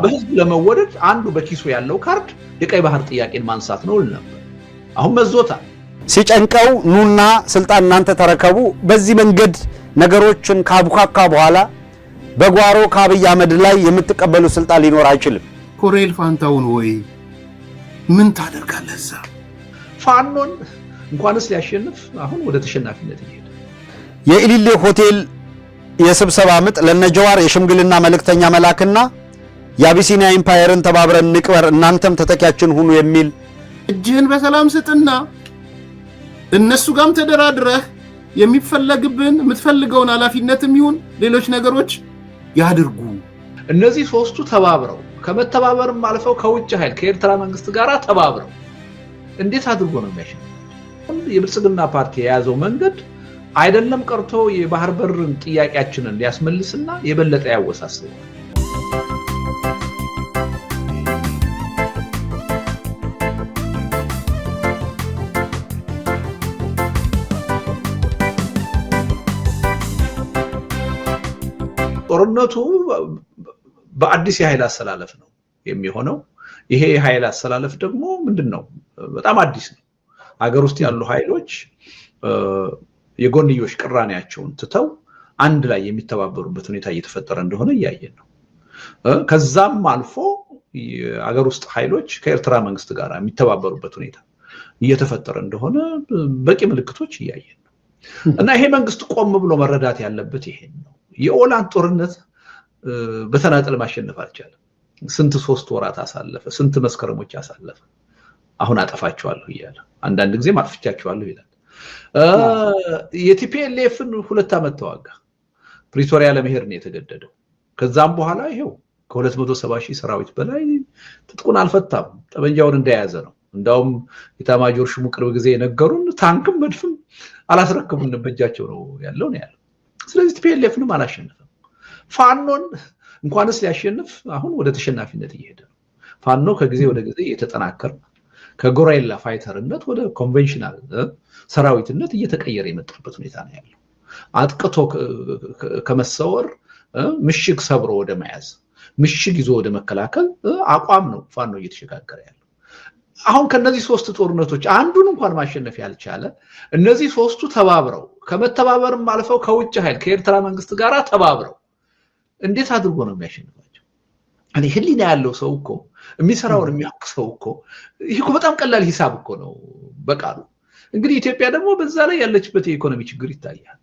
በህዝብ ለመወደድ አንዱ በኪሱ ያለው ካርድ የቀይ ባህር ጥያቄን ማንሳት ነው ነበር። አሁን መዞታል። ሲጨንቀው ኑና ስልጣን እናንተ ተረከቡ። በዚህ መንገድ ነገሮችን ካብካካ በኋላ በጓሮ ከአብይ አህመድ ላይ የምትቀበሉ ስልጣን ሊኖር አይችልም። ኮሎኔል ፋንታሁን ወይ ምን ታደርጋለህ? እዛ ፋኖን እንኳንስ ሊያሸንፍ አሁን ወደ ተሸናፊነት ይሄድ። የኢሊሌ ሆቴል የስብሰባ ምጥ ለነጀዋር የሽምግልና መልእክተኛ መላክና የአቢሲኒያ ኢምፓየርን ተባብረን ንቅበር እናንተም ተተኪያችን ሁኑ የሚል እጅህን በሰላም ስጥና እነሱ ጋርም ተደራድረህ የሚፈለግብን የምትፈልገውን ኃላፊነትም ይሁን ሌሎች ነገሮች ያድርጉ። እነዚህ ሶስቱ ተባብረው ከመተባበርም አልፈው ከውጭ ኃይል ከኤርትራ መንግስት ጋር ተባብረው እንዴት አድርጎ ነው የሚያሸንፈው? የብልጽግና ፓርቲ የያዘው መንገድ አይደለም ቀርቶ የባህር በርን ጥያቄያችንን ሊያስመልስና የበለጠ ያወሳስበዋል። ጦርነቱ በአዲስ የኃይል አሰላለፍ ነው የሚሆነው። ይሄ የኃይል አሰላለፍ ደግሞ ምንድነው? በጣም አዲስ ነው። ሀገር ውስጥ ያሉ ኃይሎች የጎንዮሽ ቅራኔያቸውን ትተው አንድ ላይ የሚተባበሩበት ሁኔታ እየተፈጠረ እንደሆነ እያየን ነው። ከዛም አልፎ የሀገር ውስጥ ኃይሎች ከኤርትራ መንግስት ጋር የሚተባበሩበት ሁኔታ እየተፈጠረ እንደሆነ በቂ ምልክቶች እያየን ነው። እና ይሄ መንግስት ቆም ብሎ መረዳት ያለበት ይሄን ነው። የኦላን ጦርነት በተናጠል ማሸነፍ አልቻለም። ስንት 3 ወራት አሳለፈ፣ ስንት መስከረሞች አሳለፈ። አሁን አጠፋቸዋለሁ እያለ አንዳንድ ጊዜ ማጥፍቻቸዋለሁ ይላል። የቲፒኤልኤፍን 2 ዓመት ተዋጋ። ፕሪቶሪያ ለመሄድ ነው የተገደደው። ከዛም በኋላ ይሄው ከ270,000 ሰራዊት በላይ ትጥቁን አልፈታም፣ ጠበንጃውን እንደያዘ ነው። እንዳውም የኤታማዦር ሹሙ ቅርብ ጊዜ የነገሩን ታንክም መድፍም አላስረክቡን በእጃቸው ነው ያለው ነው ያለው። ስለዚህ ቲፒኤልኤፍንም አላሸነፈም። ፋኖን እንኳንስ ሊያሸንፍ አሁን ወደ ተሸናፊነት እየሄደ ነው። ፋኖ ከጊዜ ወደ ጊዜ እየተጠናከረ ከጎሬላ ፋይተርነት ወደ ኮንቬንሽናል ሰራዊትነት እየተቀየረ የመጣበት ሁኔታ ነው ያለው። አጥቅቶ ከመሰወር ምሽግ ሰብሮ ወደ መያዝ፣ ምሽግ ይዞ ወደ መከላከል አቋም ነው ፋኖ እየተሸጋገረ ያለው። አሁን ከነዚህ 3 ጦርነቶች አንዱን እንኳን ማሸነፍ ያልቻለ እነዚህ 3ቱ ተባብረው ከመተባበርም አልፈው ከውጭ ኃይል ከኤርትራ መንግስት ጋር ተባብረው እንዴት አድርጎ ነው የሚያሸንፋቸው? እኔ ህሊና ያለው ሰው እኮ የሚሰራውን የሚያውቅ ሰው እኮ ይሄ እኮ በጣም ቀላል ሂሳብ እኮ ነው በቃሉ። እንግዲህ ኢትዮጵያ ደግሞ በዛ ላይ ያለችበት የኢኮኖሚ ችግር ይታያል።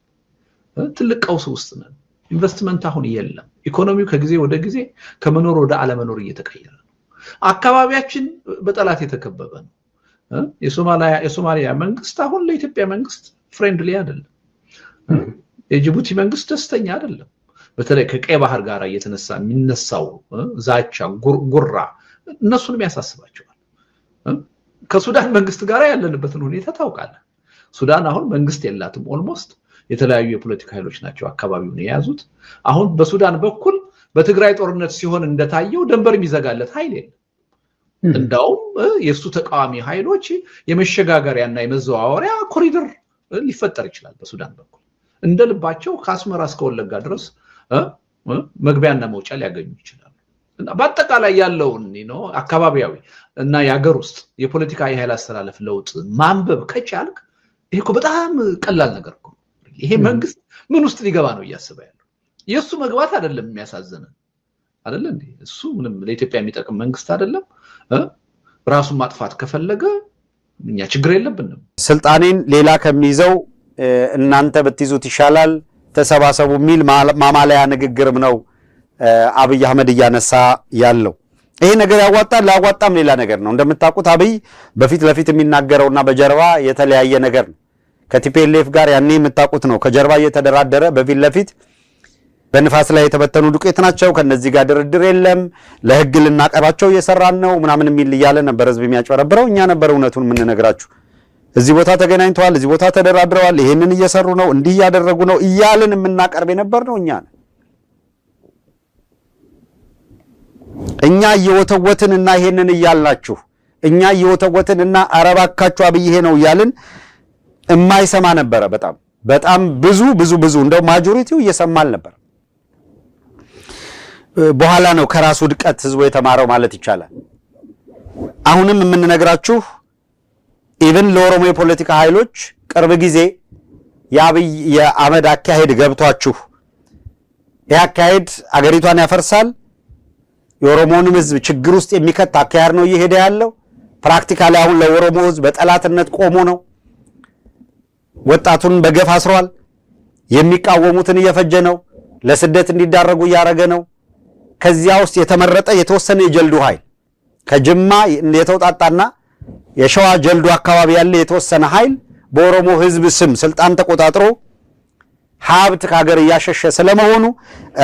ትልቅ ቀውስ ውስጥ ነን። ኢንቨስትመንት አሁን የለም። ኢኮኖሚው ከጊዜ ወደ ጊዜ ከመኖር ወደ አለመኖር እየተቀየረ ነው። አካባቢያችን በጠላት የተከበበ ነው። የሶማሊያ መንግስት አሁን ለኢትዮጵያ መንግስት ፍሬንድሊ አይደለም። የጅቡቲ መንግስት ደስተኛ አይደለም። በተለይ ከቀይ ባህር ጋር እየተነሳ የሚነሳው ዛቻ፣ ጉራ እነሱንም ያሳስባቸዋል። ከሱዳን መንግስት ጋር ያለንበትን ሁኔታ ታውቃለህ። ሱዳን አሁን መንግስት የላትም። ኦልሞስት የተለያዩ የፖለቲካ ኃይሎች ናቸው አካባቢውን የያዙት። አሁን በሱዳን በኩል በትግራይ ጦርነት ሲሆን እንደታየው ደንበር የሚዘጋለት ኃይል የለም። እንዳውም የሱ ተቃዋሚ ኃይሎች የመሸጋገሪያና የመዘዋወሪያ ኮሪደር ሊፈጠር ይችላል በሱዳን በኩል እንደ ልባቸው ከአስመራ እስከ ወለጋ ድረስ መግቢያና መውጫ ሊያገኙ ይችላሉ። እና በአጠቃላይ ያለውን አካባቢያዊ እና የሀገር ውስጥ የፖለቲካ የኃይል አስተላለፍ ለውጥ ማንበብ ከቻልክ ይሄ እኮ በጣም ቀላል ነገር እኮ። ይሄ መንግስት ምን ውስጥ ሊገባ ነው እያሰበ ያለው? የሱ መግባት አይደለም የሚያሳዝነን አይደለ እንዴ? እሱ ምንም ለኢትዮጵያ የሚጠቅም መንግስት አይደለም። ራሱን ማጥፋት ከፈለገ እኛ ችግር የለብንም። ስልጣኔን ሌላ ከሚይዘው እናንተ ብትይዙት ይሻላል ተሰባሰቡ የሚል ማማለያ ንግግርም ነው አብይ አህመድ እያነሳ ያለው። ይሄ ነገር ያዋጣል ላዋጣም ሌላ ነገር ነው። እንደምታውቁት አብይ በፊት ለፊት የሚናገረውና በጀርባ የተለያየ ነገር ነው። ከቲፒኤልኤፍ ጋር ያኔ የምታውቁት ነው። ከጀርባ እየተደራደረ በፊት ለፊት በንፋስ ላይ የተበተኑ ዱቄት ናቸው፣ ከነዚህ ጋር ድርድር የለም፣ ለህግ ልናቀርባቸው እየሰራን ነው ምናምን የሚል እያለ ነበር ህዝብ የሚያጭበረብረው። እኛ ነበር እውነቱን የምንነግራችሁ። እዚህ ቦታ ተገናኝተዋል፣ እዚህ ቦታ ተደራድረዋል፣ ይሄንን እየሰሩ ነው፣ እንዲህ እያደረጉ ነው እያልን የምናቀርብ የነበር ነው እኛ ነን። እኛ እየወተወትንና ይሄንን እያልናችሁ እኛ እየወተወትንና አረባካችሁ አብይ ይሄ ነው እያልን የማይሰማ ነበረ። በጣም ብዙ እንደው ማጆሪቲው እየሰማል ነበር። በኋላ ነው ከራሱ ውድቀት ህዝቡ የተማረው ማለት ይቻላል። አሁንም የምንነግራችሁ ኢቭን ለኦሮሞ የፖለቲካ ኃይሎች ቅርብ ጊዜ የአህመድ አካሄድ ገብቷችሁ ይህ አካሄድ አገሪቷን ያፈርሳል፣ የኦሮሞንም ህዝብ ችግር ውስጥ የሚከት አካሄድ ነው እየሄደ ያለው፣ ፕራክቲካሊ አሁን ለኦሮሞ ህዝብ በጠላትነት ቆሞ ነው፣ ወጣቱን በገፍ አስሯል፣ የሚቃወሙትን እየፈጀ ነው፣ ለስደት እንዲዳረጉ እያደረገ ነው። ከዚያ ውስጥ የተመረጠ የተወሰነ የጀልዱ ኃይል ከጅማ የተውጣጣና የሸዋ ጀልዱ አካባቢ ያለ የተወሰነ ኃይል በኦሮሞ ህዝብ ስም ስልጣን ተቆጣጥሮ ሀብት ከሀገር እያሸሸ ስለመሆኑ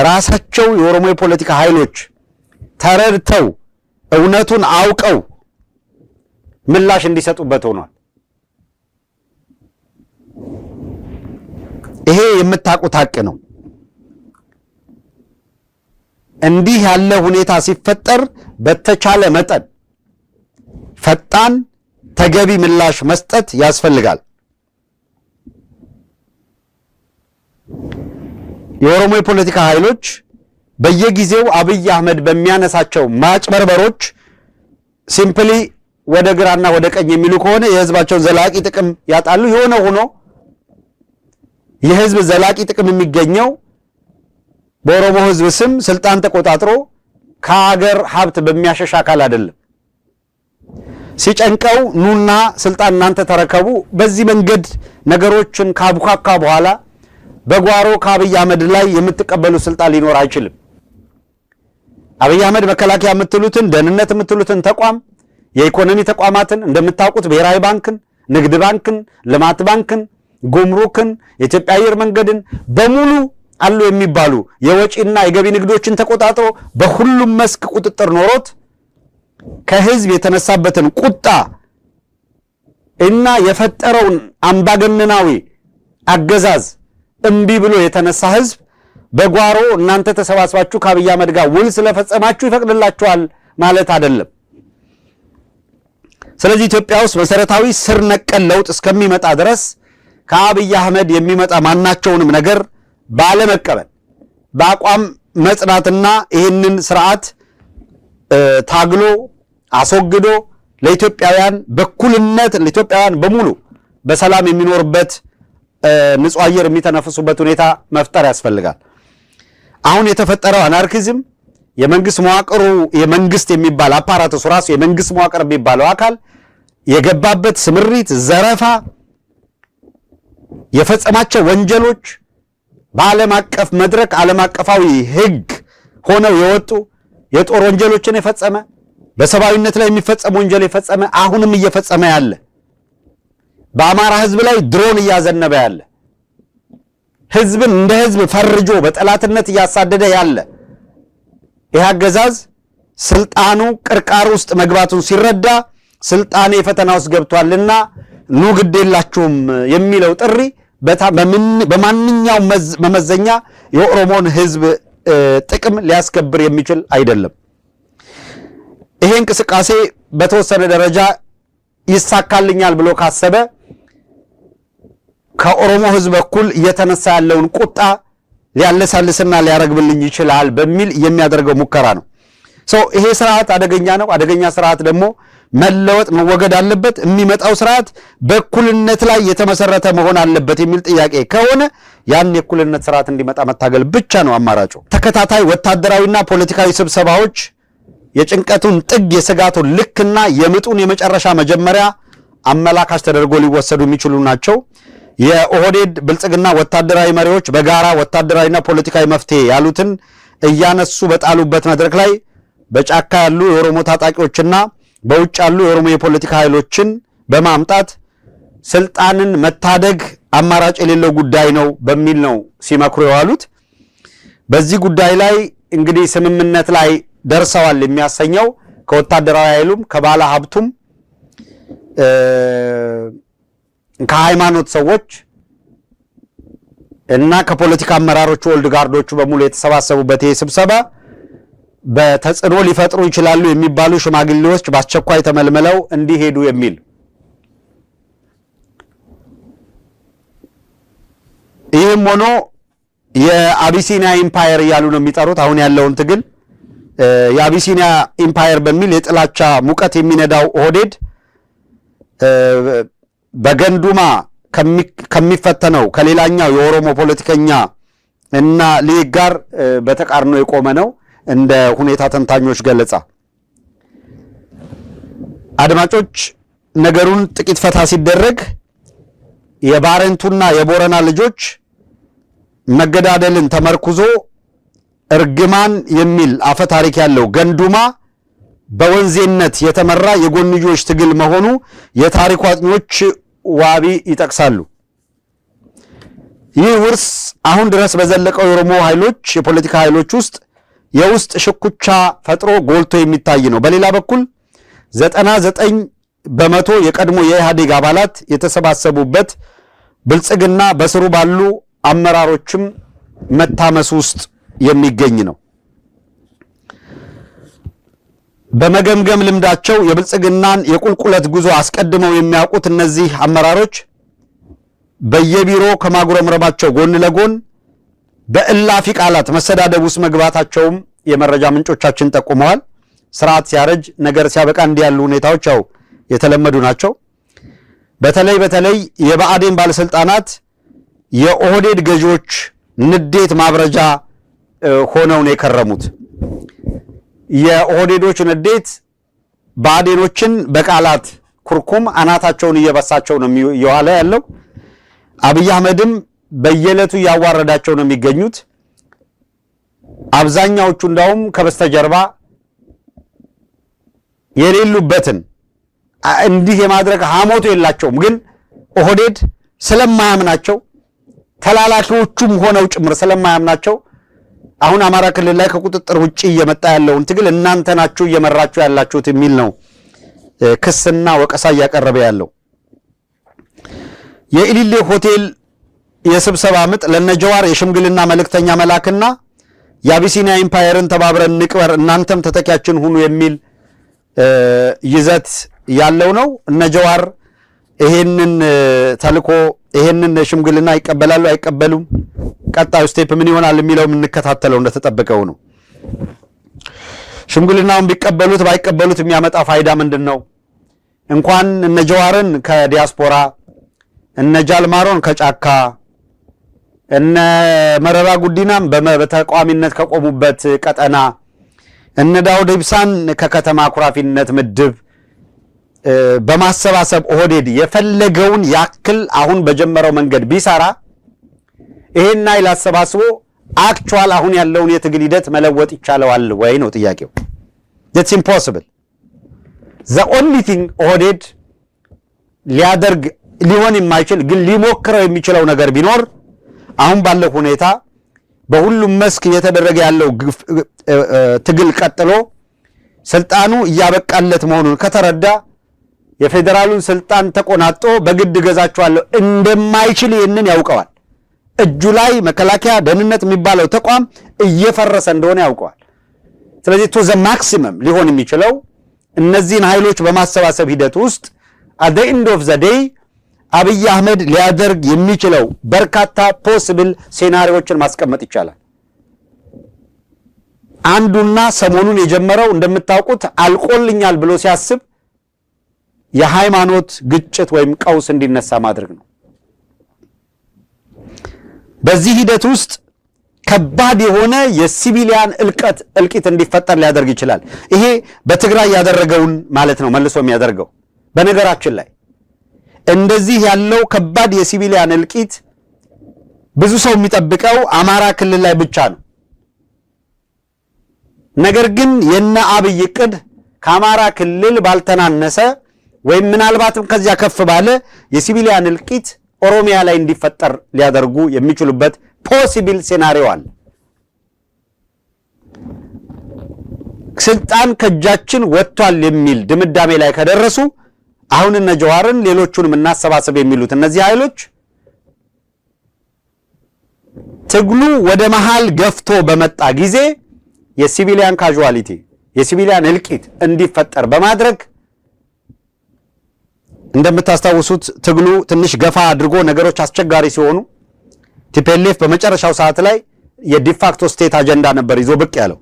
ራሳቸው የኦሮሞ የፖለቲካ ኃይሎች ተረድተው እውነቱን አውቀው ምላሽ እንዲሰጡበት ሆኗል። ይሄ የምታውቁት ሀቅ ነው። እንዲህ ያለ ሁኔታ ሲፈጠር በተቻለ መጠን ፈጣን ተገቢ ምላሽ መስጠት ያስፈልጋል። የኦሮሞ የፖለቲካ ኃይሎች በየጊዜው አብይ አህመድ በሚያነሳቸው ማጭበርበሮች ሲምፕሊ ወደ ግራና ወደ ቀኝ የሚሉ ከሆነ የህዝባቸውን ዘላቂ ጥቅም ያጣሉ። የሆነ ሆኖ የህዝብ ዘላቂ ጥቅም የሚገኘው በኦሮሞ ህዝብ ስም ስልጣን ተቆጣጥሮ ከሀገር ሀብት በሚያሸሽ አካል አይደለም። ሲጨንቀው ኑና ስልጣን እናንተ ተረከቡ። በዚህ መንገድ ነገሮችን ካብኳካ በኋላ በጓሮ ከአብይ አህመድ ላይ የምትቀበሉ ስልጣን ሊኖር አይችልም። አብይ አህመድ መከላከያ የምትሉትን ደህንነት የምትሉትን ተቋም የኢኮኖሚ ተቋማትን እንደምታውቁት ብሔራዊ ባንክን፣ ንግድ ባንክን፣ ልማት ባንክን፣ ጉምሩክን፣ የኢትዮጵያ አየር መንገድን በሙሉ አሉ የሚባሉ የወጪና የገቢ ንግዶችን ተቆጣጥሮ በሁሉም መስክ ቁጥጥር ኖሮት ከህዝብ የተነሳበትን ቁጣ እና የፈጠረውን አምባገነናዊ አገዛዝ እምቢ ብሎ የተነሳ ህዝብ በጓሮ እናንተ ተሰባስባችሁ ከአብይ አህመድ ጋር ውል ስለፈጸማችሁ ይፈቅድላችኋል ማለት አይደለም። ስለዚህ ኢትዮጵያ ውስጥ መሰረታዊ ስር ነቀል ለውጥ እስከሚመጣ ድረስ ከአብይ አህመድ የሚመጣ ማናቸውንም ነገር ባለመቀበል በአቋም መጽናትና ይህንን ስርዓት ታግሎ አስወግዶ ለኢትዮጵያውያን በኩልነት ለኢትዮጵያውያን በሙሉ በሰላም የሚኖርበት ንጹህ አየር የሚተነፍሱበት ሁኔታ መፍጠር ያስፈልጋል። አሁን የተፈጠረው አናርኪዝም የመንግስት መዋቅሩ የመንግስት የሚባል አፓራተሱ ራሱ የመንግስት መዋቅር የሚባለው አካል የገባበት ስምሪት፣ ዘረፋ፣ የፈጸማቸው ወንጀሎች በዓለም አቀፍ መድረክ ዓለም አቀፋዊ ህግ ሆነው የወጡ የጦር ወንጀሎችን የፈጸመ በሰብአዊነት ላይ የሚፈጸም ወንጀል የፈጸመ አሁንም እየፈጸመ ያለ በአማራ ህዝብ ላይ ድሮን እያዘነበ ያለ ህዝብን እንደ ህዝብ ፈርጆ በጠላትነት እያሳደደ ያለ ይህ አገዛዝ ስልጣኑ ቅርቃር ውስጥ መግባቱን ሲረዳ ስልጣኔ ፈተና ውስጥ ገብቷልና ኑ ግዴላችሁም የሚለው ጥሪ በማንኛውም መመዘኛ የኦሮሞን ህዝብ ጥቅም ሊያስከብር የሚችል አይደለም። ይሄ እንቅስቃሴ በተወሰነ ደረጃ ይሳካልኛል ብሎ ካሰበ ከኦሮሞ ህዝብ በኩል እየተነሳ ያለውን ቁጣ ሊያለሳልስና ሊያረግብልኝ ይችላል በሚል የሚያደርገው ሙከራ ነው። ይሄ ስርዓት አደገኛ ነው። አደገኛ ስርዓት ደግሞ መለወጥ መወገድ አለበት። የሚመጣው ስርዓት በእኩልነት ላይ የተመሰረተ መሆን አለበት የሚል ጥያቄ ከሆነ ያን የእኩልነት ስርዓት እንዲመጣ መታገል ብቻ ነው አማራጩ። ተከታታይ ወታደራዊና ፖለቲካዊ ስብሰባዎች የጭንቀቱን ጥግ የስጋቱን ልክና የምጡን የመጨረሻ መጀመሪያ አመላካች ተደርጎ ሊወሰዱ የሚችሉ ናቸው። የኦህዴድ ብልጽግና ወታደራዊ መሪዎች በጋራ ወታደራዊና ፖለቲካዊ መፍትሄ ያሉትን እያነሱ በጣሉበት መድረክ ላይ በጫካ ያሉ የኦሮሞ ታጣቂዎችና በውጭ ያሉ የኦሮሞ የፖለቲካ ኃይሎችን በማምጣት ስልጣንን መታደግ አማራጭ የሌለው ጉዳይ ነው በሚል ነው ሲመክሩ የዋሉት። በዚህ ጉዳይ ላይ እንግዲህ ስምምነት ላይ ደርሰዋል የሚያሰኘው ከወታደራዊ ኃይሉም ከባለ ሀብቱም ከሃይማኖት ሰዎች እና ከፖለቲካ አመራሮቹ ኦልድ ጋርዶቹ በሙሉ የተሰባሰቡበት ይህ ስብሰባ በተጽዕኖ ሊፈጥሩ ይችላሉ የሚባሉ ሽማግሌዎች በአስቸኳይ ተመልምለው እንዲሄዱ የሚል ይህም ሆኖ የአቢሲኒያ ኢምፓየር እያሉ ነው የሚጠሩት አሁን ያለውን ትግል የአቢሲኒያ ኢምፓየር በሚል የጥላቻ ሙቀት የሚነዳው ኦህዴድ በገንዱማ ከሚፈተነው ከሌላኛው የኦሮሞ ፖለቲከኛ እና ሊግ ጋር በተቃርኖ የቆመ ነው እንደ ሁኔታ ተንታኞች ገለጻ። አድማጮች ነገሩን ጥቂት ፈታ ሲደረግ የባረንቱና የቦረና ልጆች መገዳደልን ተመርኩዞ እርግማን የሚል አፈ ታሪክ ያለው ገንዱማ በወንዜነት የተመራ የጎንዮሽ ትግል መሆኑ የታሪክ አጥኚዎች ዋቢ ይጠቅሳሉ። ይህ ውርስ አሁን ድረስ በዘለቀው የኦሮሞ ኃይሎች የፖለቲካ ኃይሎች የውስጥ ሽኩቻ ፈጥሮ ጎልቶ የሚታይ ነው። በሌላ በኩል 99% የቀድሞ የኢህአዴግ አባላት የተሰባሰቡበት ብልጽግና በስሩ ባሉ አመራሮችም መታመስ ውስጥ የሚገኝ ነው። በመገምገም ልምዳቸው የብልጽግናን የቁልቁለት ጉዞ አስቀድመው የሚያውቁት እነዚህ አመራሮች በየቢሮ ከማጉረምረማቸው ጎን ለጎን በእላፊ ቃላት መሰዳደብ ውስጥ መግባታቸውም የመረጃ ምንጮቻችን ጠቁመዋል። ስርዓት ሲያረጅ ነገር ሲያበቃ እንዲህ ያሉ ሁኔታዎች ያው የተለመዱ ናቸው። በተለይ የብአዴን ባለስልጣናት የኦህዴድ ገዢዎች ንዴት ማብረጃ ሆነው ነው የከረሙት። የኦህዴዶች ንዴት ብአዴኖችን በቃላት ኩርኩም አናታቸውን እየበሳቸው ነው የዋለ ያለው። አብይ አህመድም በየዕለቱ ያዋረዳቸው ነው የሚገኙት። አብዛኛዎቹ እንዳውም ከበስተጀርባ የሌሉበትን እንዲህ የማድረግ ሐሞቱ የላቸውም። ግን ኦህዴድ ስለማያምናቸው ተላላኪዎቹም ሆነው ጭምር ስለማያምናቸው አሁን አማራ ክልል ላይ ከቁጥጥር ውጪ እየመጣ ያለውን ትግል እናንተ ናችሁ እየመራችሁ ያላችሁት የሚል ነው ክስና ወቀሳ እያቀረበ ያለው። የኢሊሌ ሆቴል የስብሰባ ምጥ ለነጀዋር የሽምግልና መልእክተኛ መላክና የአቢሲኒያ ኢምፓየርን ተባብረን ንቅበር እናንተም ተተኪያችን ሁኑ የሚል ይዘት ያለው ነው። እነጀዋር ይሄንን ተልኮ ይሄንን ሽምግልና ይቀበላሉ አይቀበሉም፣ ቀጣዩ ስቴፕ ምን ይሆናል የሚለው የምንከታተለው እንደተጠበቀው ነው። ሽምግልናውን ቢቀበሉት ባይቀበሉት የሚያመጣ ፋይዳ ምንድነው? እንኳን እነጀዋርን ከዲያስፖራ እነ ጃልማሮን ከጫካ እነ መረራ ጉዲናም በተቋሚነት ከቆሙበት ቀጠና እነ ዳውድ ኢብሳን ከከተማ ኩራፊነት ምድብ በማሰባሰብ ኦህዴድ የፈለገውን ያክል አሁን በጀመረው መንገድ ቢሰራ ይሄን ኃይል አሰባስቦ አክቹዋል አሁን ያለውን የትግል ሂደት መለወጥ ይቻላል ወይ ነው ጥያቄው። that's impossible. the only thing ኦህዴድ ሊያደርግ ሊሆን የማይችል ግን ሊሞክረው የሚችለው ነገር ቢኖር አሁን ባለው ሁኔታ በሁሉም መስክ እየተደረገ ያለው ትግል ቀጥሎ ስልጣኑ እያበቃለት መሆኑን ከተረዳ የፌደራሉን ስልጣን ተቆናጦ በግድ ገዛቸዋለሁ እንደማይችል ይህንን ያውቀዋል። እጁ ላይ መከላከያ ደህንነት የሚባለው ተቋም እየፈረሰ እንደሆነ ያውቀዋል። ስለዚህ to the maximum ሊሆን የሚችለው እነዚህን ኃይሎች በማሰባሰብ ሂደት ውስጥ at the end of the day አብይ አህመድ ሊያደርግ የሚችለው በርካታ ፖሲብል ሴናሪዎችን ማስቀመጥ ይቻላል። አንዱና ሰሞኑን የጀመረው እንደምታውቁት አልቆልኛል ብሎ ሲያስብ የሃይማኖት ግጭት ወይም ቀውስ እንዲነሳ ማድረግ ነው። በዚህ ሂደት ውስጥ ከባድ የሆነ የሲቪሊያን እልቂት እንዲፈጠር ሊያደርግ ይችላል። ይሄ በትግራይ ያደረገውን ማለት ነው መልሶ የሚያደርገው። በነገራችን ላይ እንደዚህ ያለው ከባድ የሲቪሊያን እልቂት ብዙ ሰው የሚጠብቀው አማራ ክልል ላይ ብቻ ነው። ነገር ግን የነ አብይ ዕቅድ ከአማራ ክልል ባልተናነሰ ወይም ምናልባትም ከዚያ ከፍ ባለ የሲቪሊያን እልቂት ኦሮሚያ ላይ እንዲፈጠር ሊያደርጉ የሚችሉበት ፖሲብል ሴናሪዮ አለ። ስልጣን ከእጃችን ወጥቷል የሚል ድምዳሜ ላይ ከደረሱ አሁን እነ ጀዋርን ሌሎቹንም እናሰባሰብ የሚሉት እነዚህ ኃይሎች ትግሉ ወደ መሃል ገፍቶ በመጣ ጊዜ የሲቪሊያን ካዡዋሊቲ የሲቪሊያን እልቂት እንዲፈጠር በማድረግ እንደምታስታውሱት ትግሉ ትንሽ ገፋ አድርጎ ነገሮች አስቸጋሪ ሲሆኑ ቲፒኤልኤፍ በመጨረሻው ሰዓት ላይ የዲፋክቶ ስቴት አጀንዳ ነበር ይዞ ብቅ ያለው።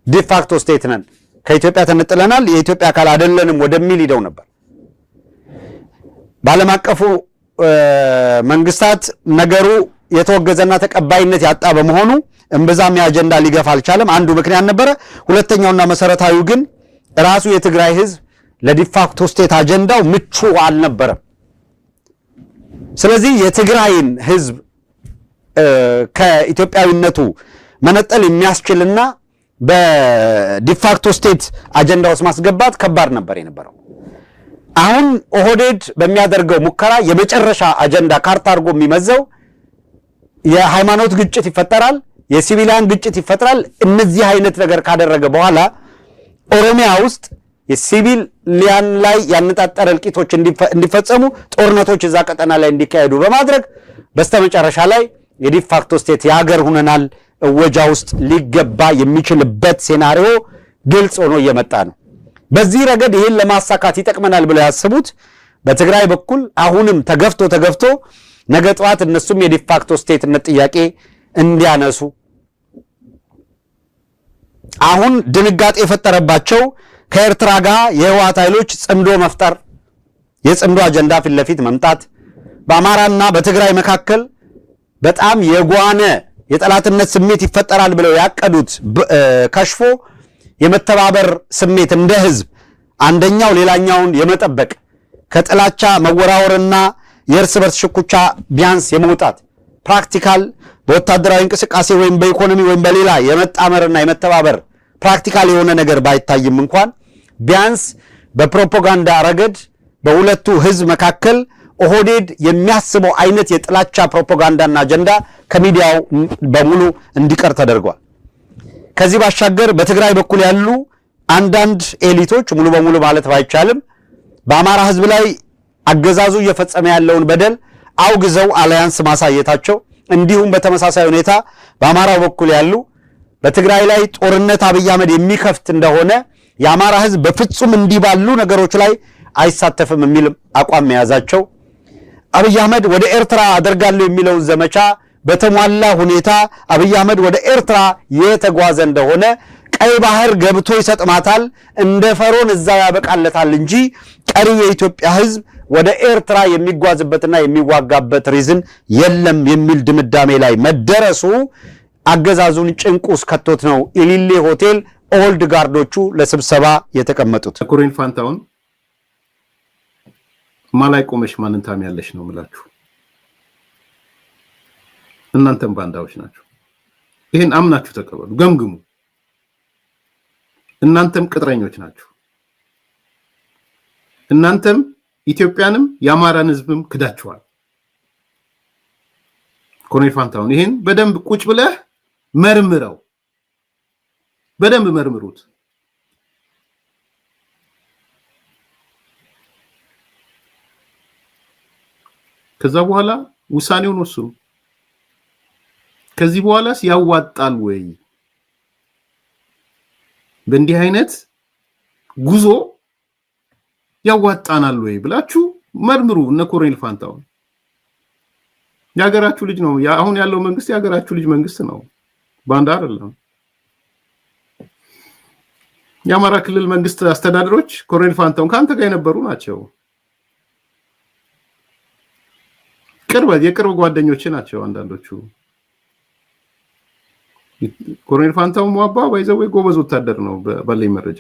ዲፋክቶ ስቴት ነን፣ ከኢትዮጵያ ተነጥለናል፣ የኢትዮጵያ አካል አይደለንም ወደሚል ሂደው ነበር። በዓለም አቀፉ መንግስታት ነገሩ የተወገዘና ተቀባይነት ያጣ በመሆኑ እምብዛም የአጀንዳ ሊገፋ አልቻለም። አንዱ ምክንያት ነበረ። ሁለተኛውና መሰረታዊው ግን ራሱ የትግራይ ህዝብ ለዲፋክቶ ስቴት አጀንዳው ምቹ አልነበረም። ስለዚህ የትግራይን ህዝብ ከኢትዮጵያዊነቱ መነጠል የሚያስችልና በዲፋክቶ ስቴት አጀንዳ ውስጥ ማስገባት ከባድ ነበር የነበረው። አሁን ኦህዴድ በሚያደርገው ሙከራ የመጨረሻ አጀንዳ ካርታ አድርጎ የሚመዘው የሃይማኖት ግጭት ይፈጠራል፣ የሲቪሊያን ግጭት ይፈጠራል። እነዚህ አይነት ነገር ካደረገ በኋላ ኦሮሚያ ውስጥ የሲቪሊያን ላይ ያነጣጠረ እልቂቶች እንዲፈጸሙ፣ ጦርነቶች እዛ ቀጠና ላይ እንዲካሄዱ በማድረግ በስተመጨረሻ ላይ የዲፋክቶ ስቴት የሀገር ሁነናል እወጃ ውስጥ ሊገባ የሚችልበት ሴናሪዮ ግልጽ ሆኖ እየመጣ ነው። በዚህ ረገድ ይህን ለማሳካት ይጠቅመናል ብለው ያስቡት በትግራይ በኩል አሁንም ተገፍቶ ነገ ጠዋት እነሱም የዲፋክቶ ስቴትነት ጥያቄ እንዲያነሱ አሁን ድንጋጤ የፈጠረባቸው ከኤርትራ ጋር የህወሓት ኃይሎች ጽምዶ መፍጠር፣ የጽምዶ አጀንዳ ፊት ለፊት መምጣት፣ በአማራና በትግራይ መካከል በጣም የጓነ የጠላትነት ስሜት ይፈጠራል ብለው ያቀዱት ከሽፎ የመተባበር ስሜት እንደ ህዝብ አንደኛው ሌላኛውን የመጠበቅ ከጥላቻ መወራወርና የእርስ በርስ ሽኩቻ ቢያንስ የመውጣት ፕራክቲካል በወታደራዊ እንቅስቃሴ ወይም በኢኮኖሚ ወይም በሌላ የመጣመርና የመተባበር ፕራክቲካል የሆነ ነገር ባይታይም እንኳን ቢያንስ በፕሮፓጋንዳ ረገድ በሁለቱ ህዝብ መካከል ኦህዴድ የሚያስበው አይነት የጥላቻ ፕሮፓጋንዳና አጀንዳ ከሚዲያው በሙሉ እንዲቀር ተደርጓል። ከዚህ ባሻገር በትግራይ በኩል ያሉ አንዳንድ ኤሊቶች ሙሉ በሙሉ ማለት ባይቻልም በአማራ ህዝብ ላይ አገዛዙ እየፈጸመ ያለውን በደል አውግዘው አላያንስ ማሳየታቸው፣ እንዲሁም በተመሳሳይ ሁኔታ በአማራው በኩል ያሉ በትግራይ ላይ ጦርነት አብይ አህመድ የሚከፍት እንደሆነ የአማራ ህዝብ በፍጹም እንዲህ ባሉ ነገሮች ላይ አይሳተፍም የሚል አቋም መያዛቸው፣ አብይ አህመድ ወደ ኤርትራ አደርጋለሁ የሚለውን ዘመቻ በተሟላ ሁኔታ አብይ አህመድ ወደ ኤርትራ የተጓዘ እንደሆነ ቀይ ባህር ገብቶ ይሰጥማታል፣ እንደ ፈሮን እዛው ያበቃለታል እንጂ ቀሪ የኢትዮጵያ ህዝብ ወደ ኤርትራ የሚጓዝበትና የሚዋጋበት ሪዝን የለም የሚል ድምዳሜ ላይ መደረሱ አገዛዙን ጭንቅ ውስጥ ከቶት ነው ኢሊሌ ሆቴል ኦልድ ጋርዶቹ ለስብሰባ የተቀመጡት። ኮሎኔል ፋንታሁን ማላይ ቆመሽ ማንን ታሚያለሽ ነው የምላችሁ። እናንተም ባንዳዎች ናችሁ። ይሄን አምናችሁ ተቀበሉ፣ ገምግሙ። እናንተም ቅጥረኞች ናችሁ። እናንተም ኢትዮጵያንም የአማራን ህዝብም ክዳችኋል። ኮሎኔል ፋንታሁን ይሄን በደንብ ቁጭ ብለህ መርምረው፣ በደንብ መርምሩት። ከዛ በኋላ ውሳኔውን ወስኑ። ከዚህ በኋላስ ያዋጣል ወይ? በእንዲህ አይነት ጉዞ ያዋጣናል ወይ ብላችሁ መርምሩ። እነ ኮሎኔል ፋንታሁን የሀገራችሁ ልጅ ነው። አሁን ያለው መንግስት የሀገራችሁ ልጅ መንግስት ነው፣ ባንዳ አይደለም። የአማራ ክልል መንግስት አስተዳደሮች ኮሎኔል ፋንታሁን ካንተ ጋር የነበሩ ናቸው። የቅርብ ጓደኞች ናቸው አንዳንዶቹ። ኮሎኔል ፋንታሁን ሟባ ባይዘው ጎበዝ ወታደር ነው ባለኝ መረጃ።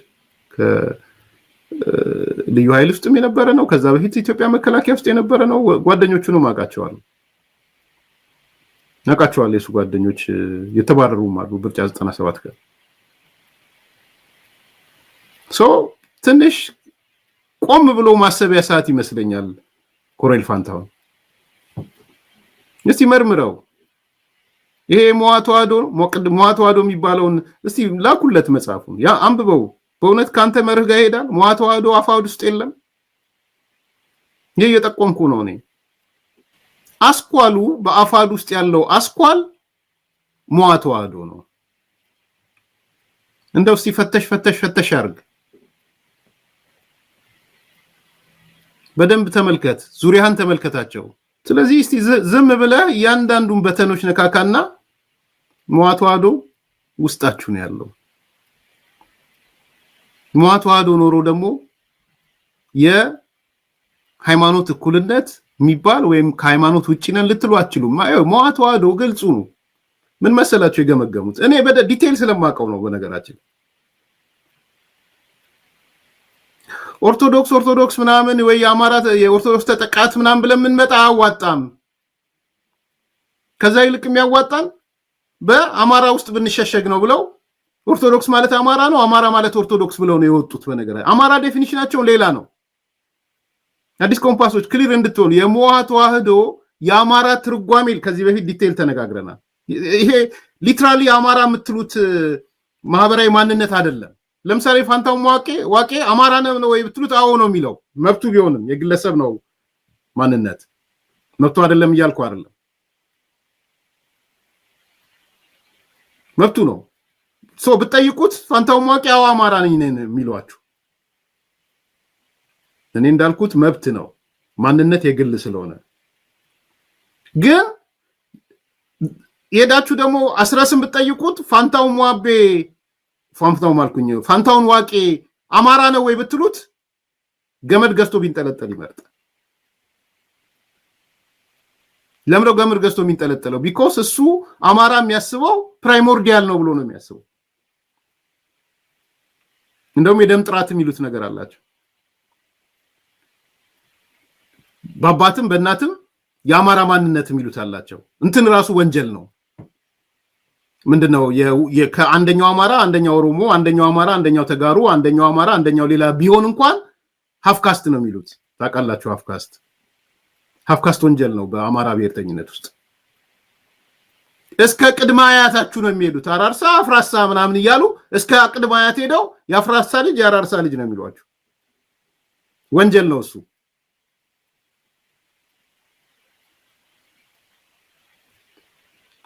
ልዩ ኃይል ውስጥም የነበረ ነው። ከዛ በፊት ኢትዮጵያ መከላከያ ውስጥ የነበረ ነው። ጓደኞቹንም አውቃቸዋለሁ። የሱ ጓደኞች የተባረሩም አሉ ብርጫ 97 ጋር ትንሽ ቆም ብሎ ማሰቢያ ሰዓት ይመስለኛል። ኮሎኔል ፋንታሁን እስቲ መርምረው። ይሄ ሞዋተዋዶ የሚባለውን እስቲ ላኩለት መጽሐፉን፣ ያ አንብበው። በእውነት ካንተ መርህ ጋር ይሄዳል። ሞዋተዋዶ አፋውድ ውስጥ የለም። ይሄ እየጠቆምኩ ነው እኔ። አስኳሉ በአፋድ ውስጥ ያለው አስኳል ሞዋተዋዶ ነው። እንደው እስቲ ፈተሽ አርግ፣ በደንብ ተመልከት፣ ዙሪያህን ተመልከታቸው። ስለዚህ እስቲ ዝም ብለህ እያንዳንዱን በተኖች ነካካና ሞዋተዋዶ ውስጣችሁ ነው ያለው። ሟተዋዶ ኖሮ ደግሞ የሃይማኖት እኩልነት የሚባል ወይም ከሃይማኖት ውጪ ነን ልትሉ አትችሉም። ሟተዋዶ ግልጹ ነው። ምን መሰላችሁ የገመገሙት? እኔ በዲቴል ስለማውቀው ነው። በነገራችን ኦርቶዶክስ ምናምን ወይ የአማራ የኦርቶዶክስ ተጠቃት ምናምን ብለን የምንመጣ አዋጣም። ከዛ ይልቅ የሚያዋጣን በአማራ ውስጥ ብንሸሸግ ነው ብለው ኦርቶዶክስ ማለት አማራ ነው፣ አማራ ማለት ኦርቶዶክስ ብለው ነው የወጡት። በነገራችን አማራ ዴፊኒሽናቸው ሌላ ነው። አዲስ ኮምፓሶች ክሊር እንድትሆኑ የሞዓ ተዋህዶ የአማራ ትርጓሜ ከዚህ በፊት ዲቴል ተነጋግረናል። ይሄ ሊትራሊ አማራ የምትሉት ማህበራዊ ማንነት አይደለም። ለምሳሌ ፋንታው ዋቄ አማራ ነው ወይ ብትሉት አዎ ነው የሚለው መብቱ ቢሆንም የግለሰብ ነው ማንነት መብቱ አይደለም እያልኩ አይደለም፣ መብቱ ነው። ብትጠይቁት ፋንታው ዋቄ አዎ አማራ ነኝ የሚሏችሁ። እኔ እንዳልኩት መብት ነው፣ ማንነት የግል ስለሆነ። ግን የዳችሁ ደግሞ አስረስም ብትጠይቁት ፋንታውን ዋቄ አማራ ነው ወይ ብትሉት ገመድ ገዝቶ ቢንጠለጠል ይመርጣል። ለምንድነው ገመድ ገዝቶ የሚንጠለጠለው? ቢኮዝ እሱ አማራ የሚያስበው ፕራይሞርዲያል ነው ብሎ ነው የሚያስበው። እንደውም የደም ጥራት የሚሉት ነገር አላቸው። በአባትም በእናትም የአማራ ማንነት የሚሉት አላቸው። እንትን ራሱ ወንጀል ነው። ምንድነው? ከአንደኛው አማራ አንደኛው ኦሮሞ፣ አንደኛው አማራ አንደኛው ተጋሩ፣ አንደኛው አማራ አንደኛው ሌላ ቢሆን እንኳን ሀፍካስት ነው የሚሉት። ታውቃላችሁ? ሀፍካስት ወንጀል ነው በአማራ ብሔርተኝነት ውስጥ። እስከ ቅድመ አያታችሁ ነው የሚሄዱት። አራርሳ አፍራሳ ምናምን እያሉ እስከ ቅድመ አያት ሄደው የአፍራሳ ልጅ የአራርሳ ልጅ ነው የሚሏችሁ። ወንጀል ነው እሱ።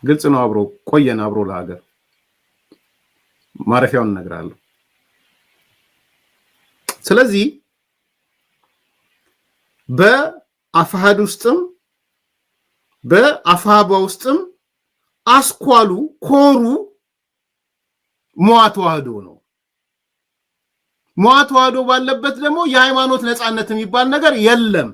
ግልጽ ነው። አብሮ ለሀገር ማረፊያውን እነግራለሁ። ስለዚህ በአፋሃድ ውስጥም በአፋሃባ ውስጥም አስኳሉ ኮሩ ሞዓ ተዋህዶ ነው። ሞዓ ተዋህዶ ባለበት ደግሞ የሃይማኖት ነፃነት የሚባል ነገር የለም።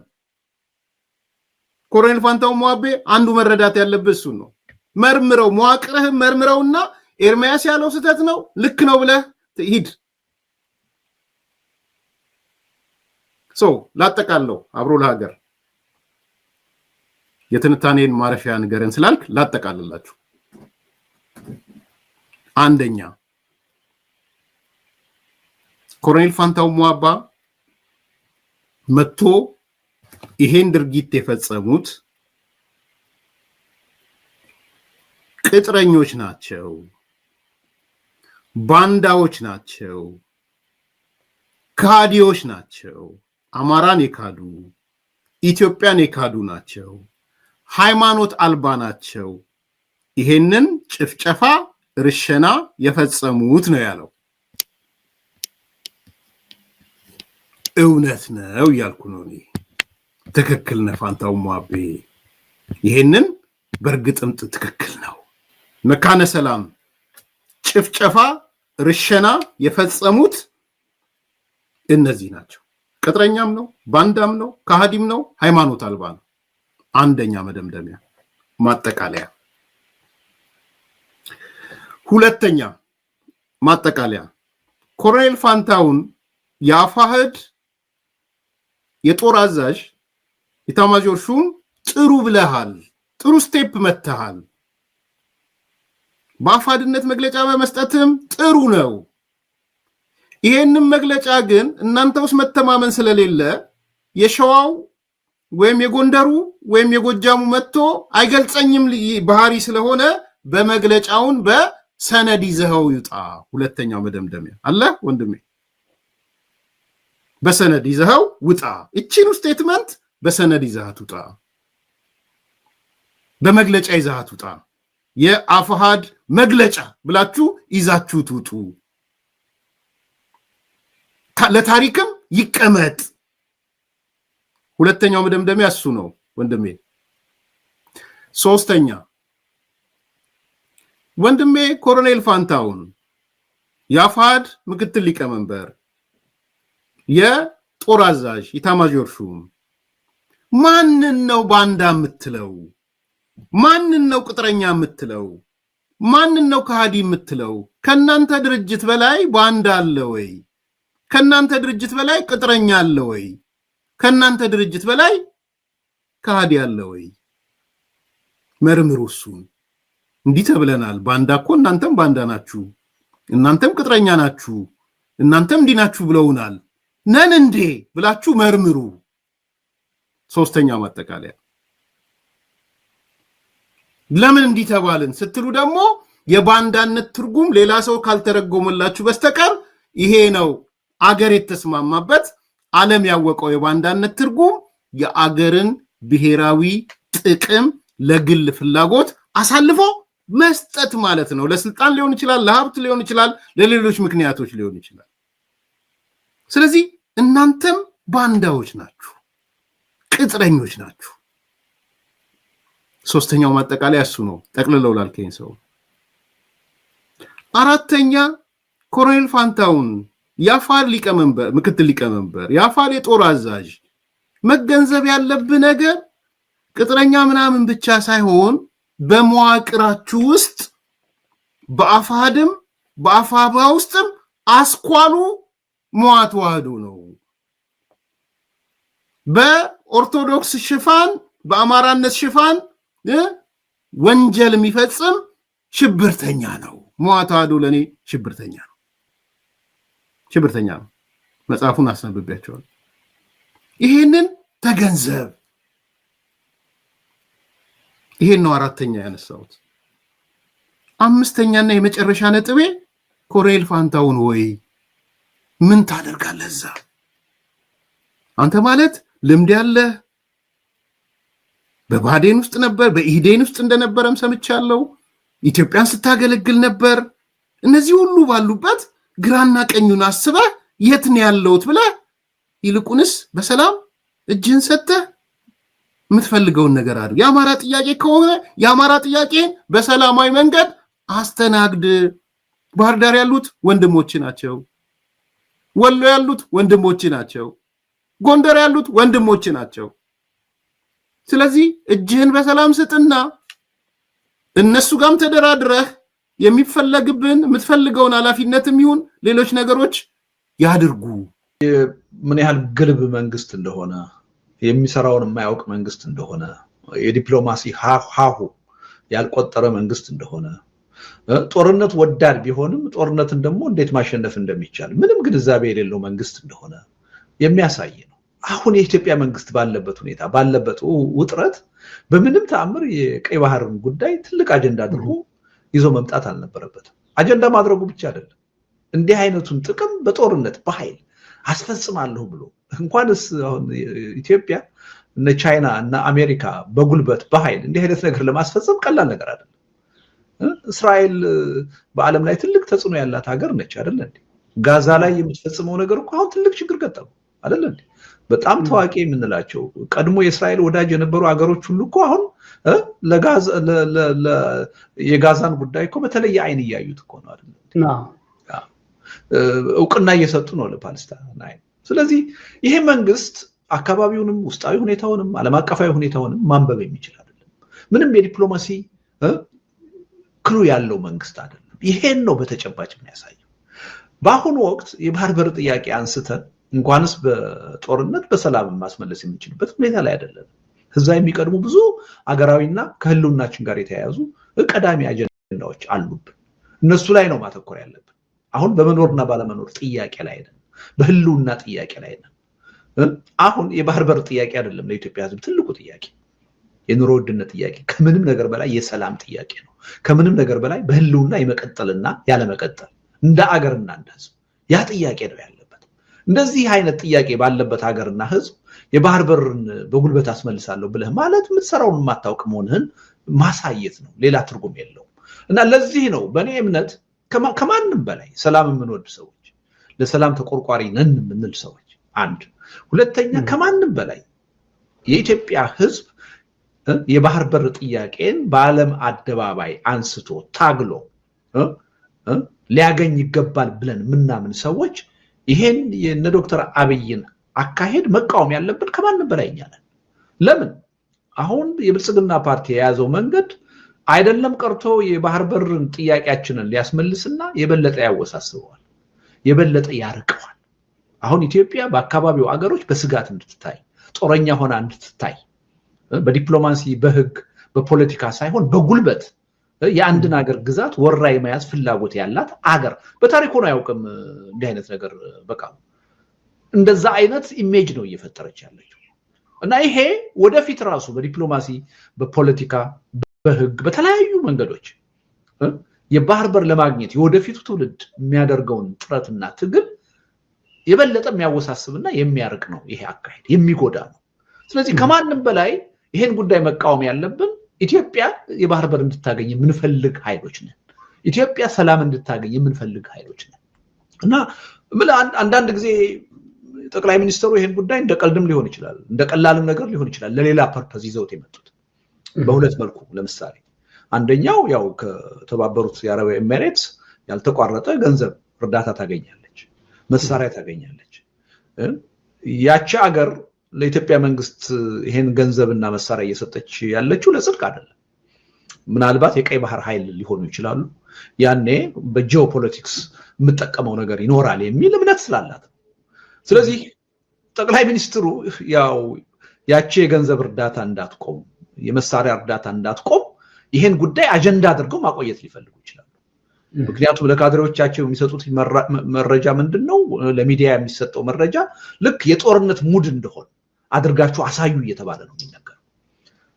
ኮሎኔል ፋንታው ሞአቤ አንዱ መረዳት ያለበት እሱ ነው። መርምረው መዋቅርህን መርምረውና ኤርሚያስ ያለው ስህተት ነው ልክ ነው ብለህ ሂድ። ላጠቃለው አብሮ ለሀገር የትንታኔን ማረፊያ ንገረን ስላልክ ላጠቃልላችሁ። አንደኛ ኮሎኔል ፋንታው ሞአባ መጥቶ ይሄን ድርጊት የፈጸሙት ቅጥረኞች ናቸው፣ ባንዳዎች ናቸው፣ ካዲዎች ናቸው፣ አማራን የካዱ ኢትዮጵያን የካዱ ናቸው፣ ሃይማኖት አልባ ናቸው፣ ይሄንን ጭፍጨፋ ርሸና የፈጸሙት ነው ያለው። እውነት ነው ያልኩ ነው እኔ። ትክክል ነው ፋንታው ሞአቤ፣ ይሄንን በእርግጥም ትክክል ነው። መካነ ሰላም ጭፍጨፋ ርሸና የፈጸሙት እነዚህ ናቸው። ቅጥረኛም ነው፣ ባንዳም ነው፣ ከሃዲም ነው፣ ሃይማኖት አልባ ነው። አንደኛ መደምደሚያ ማጠቃለያ። ሁለተኛ ማጠቃለያ፣ ኮሎኔል ፋንታውን የአፋሕድ የጦር አዛዥ ኢታማዦር ሹም ጥሩ ብለሃል፣ ጥሩ ስቴፕ መተሃል። በአፋሕድነት መግለጫ በመስጠትም ጥሩ ነው። ይሄንን መግለጫ ግን እናንተ ውስጥ መተማመን ስለሌለ የሸዋው ወይም የጎንደሩ ወይም የጎጃሙ መጥቶ አይገልጸኝም ባህሪ ስለሆነ በመግለጫውን በሰነድ ይዘኸው ይውጣ። ሁለተኛው መደምደሚያ አለ ወንድሜ፣ በሰነድ ይዘኸው ውጣ። እቺን ስቴትመንት በሰነድ ይዘሃት ውጣ፣ በመግለጫ ይዘሃት ውጣ። የአፋሕድ መግለጫ ብላችሁ ይዛችሁት ውጡ። ለታሪክም ይቀመጥ። ሁለተኛው መደምደሚያ እሱ ነው ወንድሜ። ሶስተኛ ወንድሜ ኮሎኔል ፋንታውን የአፋሕድ ምክትል ሊቀመንበር የጦር አዛዥ ኢታማዦር ሹም ማንን ነው ባንዳ የምትለው? ማንን ነው ቅጥረኛ የምትለው? ማንን ነው ከሃዲ የምትለው? ከናንተ ድርጅት በላይ ባንዳ አለ ወይ? ከናንተ ድርጅት በላይ ቅጥረኛ አለ ወይ? ከናንተ ድርጅት በላይ ከሃዲ አለ ወይ? መርምሩ እሱን። እንዲህ ተብለናል። ባንዳ እኮ እናንተም ባንዳ ናችሁ፣ እናንተም ቅጥረኛ ናችሁ፣ እናንተም እንዲህ ናችሁ ብለውናል። ነን እንዴ ብላችሁ መርምሩ። ሶስተኛው ማጠቃለያ ለምን እንዲህ ተባልን ስትሉ ደግሞ የባንዳነት ትርጉም ሌላ ሰው ካልተረጎመላችሁ በስተቀር ይሄ ነው አገር የተስማማበት ዓለም ያወቀው የባንዳነት ትርጉም የአገርን ብሔራዊ ጥቅም ለግል ፍላጎት አሳልፎ መስጠት ማለት ነው። ለስልጣን ሊሆን ይችላል፣ ለሀብት ሊሆን ይችላል፣ ለሌሎች ምክንያቶች ሊሆን ይችላል። ስለዚህ እናንተም ባንዳዎች ናችሁ፣ ቅጥረኞች ናችሁ። ሶስተኛው ማጠቃለያ እሱ ነው። ጠቅልለው ላልከኝ ሰው አራተኛ ኮሎኔል ፋንታውን የአፋር ሊቀመንበር፣ ምክትል ሊቀመንበር፣ የአፋር የጦር አዛዥ መገንዘብ ያለብህ ነገር ቅጥረኛ ምናምን ብቻ ሳይሆን በመዋቅራችሁ ውስጥ በአፋድም በአፋባ ውስጥም አስኳሉ መዋዕለ ነው። በኦርቶዶክስ ሽፋን በአማራነት ሽፋን ወንጀል የሚፈጽም ሽብርተኛ ነው። መዋዕለ ለኔ ሽብርተኛ ነው፣ ሽብርተኛ ነው። መጽሐፉን አስነብቤያቸዋለሁ። ይሄንን ተገንዘብ። ይሄን ነው አራተኛ ያነሳሁት። አምስተኛና የመጨረሻ ነጥቤ ኮሎኔል ፋንታውን ወይ ምን ታደርጋለህ እዛ? አንተ ማለት ልምድ ያለህ በባዴን ውስጥ ነበር፣ በኢህዴን ውስጥ እንደነበረም ሰምቻለሁ። ኢትዮጵያን ስታገለግል ነበር። እነዚህ ሁሉ ባሉበት ግራና ቀኙን አስበህ የት ነው ያለውት ብለህ ይልቁንስ በሰላም እጅን ሰጥተህ የምትፈልገውን ነገር አድርግ። የአማራ ጥያቄ ከሆነ የአማራ ጥያቄ በሰላማዊ መንገድ አስተናግድ። ባህር ዳር ያሉት ወንድሞች ናቸው፣ ወሎ ያሉት ወንድሞች ናቸው፣ ጎንደር ያሉት ወንድሞች ናቸው። ስለዚህ እጅህን በሰላም ስጥና እነሱ ጋርም ተደራድረህ የሚፈለግብን የምትፈልገውን ኃላፊነትም ይሁን ሌሎች ነገሮች ያድርጉ። ምን ያህል ግልብ መንግስት እንደሆነ የሚሰራውን የማያውቅ መንግስት እንደሆነ የዲፕሎማሲ ሀሁ ያልቆጠረ መንግስት እንደሆነ ጦርነት ወዳድ ቢሆንም ጦርነትን ደግሞ እንዴት ማሸነፍ እንደሚቻል ምንም ግንዛቤ የሌለው መንግስት እንደሆነ የሚያሳይ ነው። አሁን የኢትዮጵያ መንግስት ባለበት ሁኔታ ባለበት ውጥረት በምንም ተአምር የቀይ ባህርን ጉዳይ ትልቅ አጀንዳ አድርጎ ይዞ መምጣት አልነበረበትም። አጀንዳ ማድረጉ ብቻ አይደለም፣ እንዲህ አይነቱን ጥቅም በጦርነት በኃይል አስፈጽማለሁ ብሎ እንኳንስ አሁን ኢትዮጵያ እነ ቻይና እና አሜሪካ በጉልበት በኃይል እንዲህ አይነት ነገር ለማስፈጸም ቀላል ነገር አይደለም። እስራኤል በዓለም ላይ ትልቅ ተጽዕኖ ያላት ሀገር ነች አይደል እንዴ? ጋዛ ላይ የምትፈጽመው ነገር እኮ አሁን ትልቅ ችግር ገጠመው አይደል እንዴ? በጣም ታዋቂ የምንላቸው ቀድሞ የእስራኤል ወዳጅ የነበሩ ሀገሮች ሁሉ እኮ አሁን የጋዛን ጉዳይ እኮ በተለየ አይን እያዩት እኮ ነው አይደል? እውቅና እየሰጡ ነው ለፓለስታይን። ስለዚህ ይሄ መንግስት አካባቢውንም ውስጣዊ ሁኔታውንም ዓለም አቀፋዊ ሁኔታውንም ማንበብ የሚችል አይደለም። ምንም የዲፕሎማሲ ክሉ ያለው መንግስት አይደለም። ይሄን ነው በተጨባጭ የሚያሳየው። በአሁኑ ወቅት የባህር በር ጥያቄ አንስተን እንኳንስ በጦርነት በሰላም ማስመለስ የምንችልበት ሁኔታ ላይ አይደለም። እዛ የሚቀድሙ ብዙ አገራዊና ከህልውናችን ጋር የተያያዙ ቀዳሚ አጀንዳዎች አሉብን። እነሱ ላይ ነው ማተኮር ያለብን። አሁን በመኖርና ባለመኖር ጥያቄ ላይ ነን፣ በህልውና ጥያቄ ላይ ነን። አሁን የባህር በር ጥያቄ አይደለም ለኢትዮጵያ ህዝብ ትልቁ ጥያቄ፣ የኑሮ ውድነት ጥያቄ፣ ከምንም ነገር በላይ የሰላም ጥያቄ ነው። ከምንም ነገር በላይ በህልውና የመቀጠልና ያለመቀጠል እንደ አገርና እንደ ህዝብ ያ ጥያቄ ነው ያለበት። እንደዚህ አይነት ጥያቄ ባለበት ሀገርና ህዝብ የባህር በርን በጉልበት አስመልሳለሁ ብለህ ማለት የምትሰራውን የማታውቅ መሆንህን ማሳየት ነው፣ ሌላ ትርጉም የለውም። እና ለዚህ ነው በእኔ እምነት ከማንም በላይ ሰላም የምንወድ ሰዎች፣ ለሰላም ተቆርቋሪ ነን የምንል ሰዎች አንድ፣ ሁለተኛ ከማንም በላይ የኢትዮጵያ ህዝብ የባህር በር ጥያቄን በዓለም አደባባይ አንስቶ ታግሎ ሊያገኝ ይገባል ብለን ምናምን ሰዎች ይሄን የነ ዶክተር አብይን አካሄድ መቃወም ያለብን ከማንም በላይ እኛ ነን። ለምን አሁን የብልጽግና ፓርቲ የያዘው መንገድ አይደለም ቀርቶ የባህር በርን ጥያቄያችንን ሊያስመልስና የበለጠ ያወሳስበዋል፣ የበለጠ ያርቀዋል። አሁን ኢትዮጵያ በአካባቢው አገሮች በስጋት እንድትታይ ጦረኛ ሆና እንድትታይ በዲፕሎማሲ በህግ በፖለቲካ ሳይሆን በጉልበት የአንድን ሀገር ግዛት ወራ የመያዝ ፍላጎት ያላት አገር በታሪክ ሆኖ አያውቅም። እንዲህ አይነት ነገር በቃ እንደዛ አይነት ኢሜጅ ነው እየፈጠረች ያለችው እና ይሄ ወደፊት ራሱ በዲፕሎማሲ በፖለቲካ በህግ በተለያዩ መንገዶች የባህር በር ለማግኘት የወደፊቱ ትውልድ የሚያደርገውን ጥረትና ትግል የበለጠ የሚያወሳስብና የሚያርቅ ነው። ይሄ አካሄድ የሚጎዳ ነው። ስለዚህ ከማንም በላይ ይሄን ጉዳይ መቃወም ያለብን ኢትዮጵያ የባህር በር እንድታገኝ የምንፈልግ ኃይሎች ነን። ኢትዮጵያ ሰላም እንድታገኝ የምንፈልግ ኃይሎች ነን እና አንዳንድ ጊዜ ጠቅላይ ሚኒስትሩ ይሄን ጉዳይ እንደ ቀልድም ሊሆን ይችላል፣ እንደ ቀላልም ነገር ሊሆን ይችላል ለሌላ ፐርፐዝ ይዘውት የመጡት በሁለት መልኩ። ለምሳሌ አንደኛው ያው ከተባበሩት የአረብ ኤሚሬትስ ያልተቋረጠ ገንዘብ እርዳታ ታገኛለች፣ መሳሪያ ታገኛለች። ያቺ ሀገር ለኢትዮጵያ መንግስት ይሄን ገንዘብና መሳሪያ እየሰጠች ያለችው ለጽድቅ አይደለም። ምናልባት የቀይ ባህር ኃይል ሊሆኑ ይችላሉ። ያኔ በጂኦፖለቲክስ የምጠቀመው ነገር ይኖራል የሚል እምነት ስላላት። ስለዚህ ጠቅላይ ሚኒስትሩ ያው ያቺ የገንዘብ እርዳታ እንዳትቆም፣ የመሳሪያ እርዳታ እንዳትቆም ይሄን ጉዳይ አጀንዳ አድርገው ማቆየት ሊፈልጉ ይችላሉ። ምክንያቱም ለካድሬዎቻቸው የሚሰጡት መረጃ ምንድነው? ለሚዲያ የሚሰጠው መረጃ ልክ የጦርነት ሙድ እንደሆነ አድርጋችሁ አሳዩ እየተባለ ነው የሚነገረው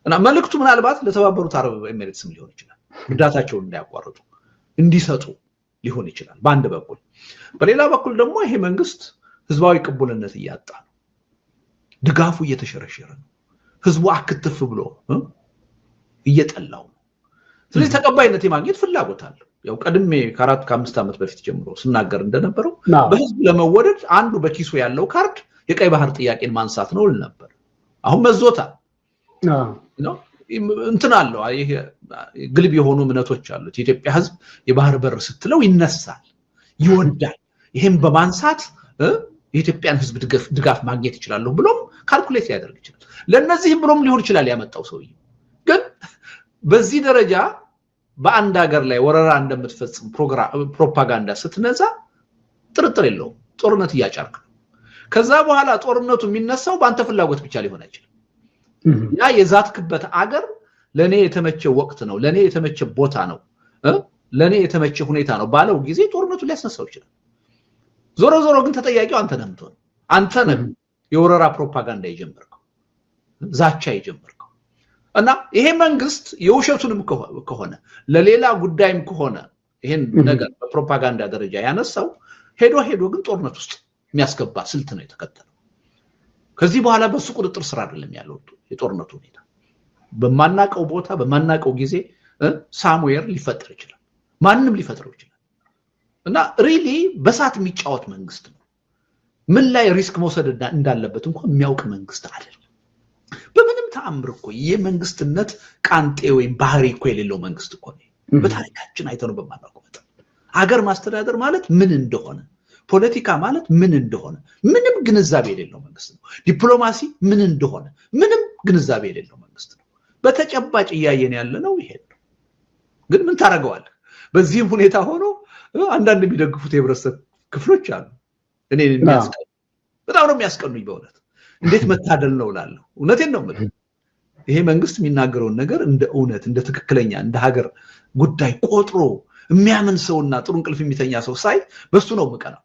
እና መልእክቱ ምናልባት ለተባበሩት አረብ ኤሚሬትስም ሊሆን ይችላል፣ እርዳታቸውን እንዳያቋርጡ እንዲሰጡ ሊሆን ይችላል በአንድ በኩል። በሌላ በኩል ደግሞ ይሄ መንግስት ህዝባዊ ቅቡልነት እያጣ ነው፣ ድጋፉ እየተሸረሸረ ነው፣ ህዝቡ አክትፍ ብሎ እየጠላው ነው። ስለዚህ ተቀባይነት የማግኘት ፍላጎት አለው። ያው ቀድሜ ከ4 ከ5 ዓመት በፊት ጀምሮ ስናገር እንደነበረው በህዝብ ለመወደድ አንዱ በኪሱ ያለው ካርድ የቀይ ባህር ጥያቄን ማንሳት ነው ነበር። አሁን መዞታል ነው እንትን አለው። ይሄ ግልብ የሆኑ እምነቶች አሉት። የኢትዮጵያ ህዝብ የባህር በር ስትለው ይነሳል፣ ይወዳል። ይሄን በማንሳት የኢትዮጵያን ህዝብ ድጋፍ ማግኘት ይችላል ብሎም ካልኩሌት ያደርግ ይችላል። ለነዚህም ብሎም ሊሆን ይችላል ያመጣው ሰውዬ። ግን በዚህ ደረጃ በአንድ ሀገር ላይ ወረራ እንደምትፈጽም ፕሮፓጋንዳ ስትነዛ ጥርጥር የለውም ጦርነት እያጫርክ ነው። ከዛ በኋላ ጦርነቱ የሚነሳው በአንተ ፍላጎት ብቻ ሊሆን አይችልም። ያ የዛትክበት አገር ለኔ የተመቸ ወቅት ነው፣ ለኔ የተመቸ ቦታ ነው፣ ለኔ የተመቸ ሁኔታ ነው ባለው ጊዜ ጦርነቱ ሊያስነሳው ይችላል። ዞሮ ዞሮ ግን ተጠያቂው አንተ ነህ የምትሆነው። አንተ ነህ የወረራ ፕሮፓጋንዳ የጀመርከው፣ ዛቻ የጀመርከው እና ይሄ መንግስት የውሸቱንም ከሆነ ለሌላ ጉዳይም ከሆነ ይሄን ነገር በፕሮፓጋንዳ ደረጃ ያነሳው ሄዶ ግን ጦርነት ውስጥ የሚያስገባ ስልት ነው የተከተለው። ከዚህ በኋላ በሱ ቁጥጥር ስር አይደለም ያለው የጦርነቱ ሁኔታ። በማናቀው ቦታ በማናቀው ጊዜ ሳሙዌር ሊፈጠር ይችላል፣ ማንንም ሊፈጥረው ይችላል እና ሪሊ በሳት የሚጫወት መንግስት ነው። ምን ላይ ሪስክ መውሰድ እንዳለበት እንኳን የሚያውቅ መንግስት አይደለም። በምንም ተአምር እኮ የመንግስትነት ቃንጤ ወይም ባህሪ እኮ የሌለው መንግስት እኮ ነው። በታሪካችን አይተነው በማናውቀው መጠን ሀገር ማስተዳደር ማለት ምን እንደሆነ፣ ፖለቲካ ማለት ምን እንደሆነ ምንም ግንዛቤ የሌለው መንግስት ነው። ዲፕሎማሲ ምን እንደሆነ ምንም ግንዛቤ የሌለው መንግስት ነው። በተጨባጭ እያየን ያለነው ይሄ ነው። ግን ምን ታደርገዋለህ? በዚህም ሁኔታ ሆኖ አንዳንድ የሚደግፉት የህብረተሰብ ክፍሎች አሉ። እኔ በጣም ነው የሚያስቀኑኝ በእውነት። እንዴት መታደል ነው እላለሁ። እውነቴን ነው የምልህ። ይሄ መንግስት የሚናገረውን ነገር እንደ እውነት እንደ ትክክለኛ እንደ ሀገር ጉዳይ ቆጥሮ የሚያምን ሰውና ጥሩ እንቅልፍ የሚተኛ ሰው ሳይ በሱ ነው የምቀናው።